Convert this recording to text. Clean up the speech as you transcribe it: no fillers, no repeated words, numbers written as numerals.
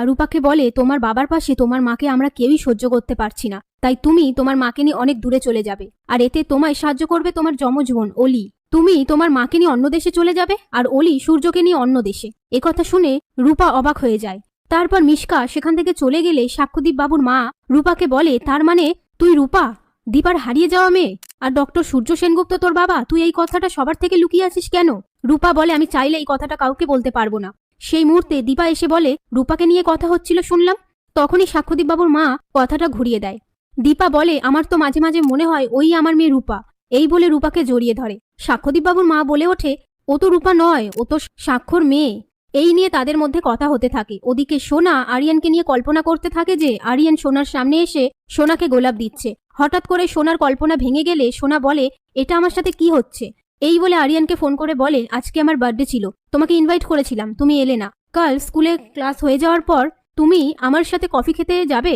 রূপাকে বলে, তোমার বাবার পাশে তোমার মাকে আমরা কেউই সহ্য করতে পারছি না, তাই তুমি তোমার মাকে নিয়ে অনেক দূরে চলে যাবে, আর এতে তোমায় সাহায্য করবে তোমার যমজ বোন অলি। তুমি তোমার মাকে নিয়ে অন্য দেশে চলে যাবে, আর অলি সূর্যকে নিয়ে অন্য দেশে। একথা শুনে রূপা অবাক হয়ে যায়। তারপর মিশকা সেখান থেকে চলে গেলে সাক্ষ্যদীপ বাবুর মা রূপাকে বলে, তার মানে তুই রূপা, দীপার হারিয়ে যাওয়া মেয়ে, আর ডক্টর সূর্য সেনগুপ্ত তোর বাবা। তুই এই কথাটা সবার থেকে লুকিয়ে আছিস কেন? রূপা বলে, আমি চাইলে এই কথাটা কাউকে বলতে পারবো না। সেই মুহূর্তে দীপা এসে বলে, রূপাকে নিয়ে কথা হচ্ছিল শুনলাম। তখনই সাক্ষ্যদীপ বাবুর মা কথাটা ঘুরিয়ে দেয়। দীপা বলে, আমার তো মাঝে মাঝে মনে হয় ওই আমার মেয়ে রূপা। এই বলে রূপাকে জড়িয়ে ধরে। সাক্ষ্যদীপ বাবুর মা বলে ওঠে, ও তো রূপা নয়, ও তো সাক্ষর মেয়ে। এই নিয়ে তাদের মধ্যে কথা হতে থাকে। ওদিকে সোনা আরিয়ানকে নিয়ে কল্পনা করতে থাকে যে আরিয়ান সোনার সামনে এসে সোনাকে গোলাপ দিচ্ছে। হঠাৎ করে সোনার কল্পনা ভেঙে গেলে সোনা বলে, এটা আমার সাথে কি হচ্ছে? এই বলে আরিয়ানকে ফোন করে বলে, আজকে আমার বার্থডে ছিল, তোমাকে ইনভাইট করেছিলাম, তুমি এলে না। কাল স্কুলে ক্লাস হয়ে যাওয়ার পর তুমি আমার সাথে কফি খেতে যাবে?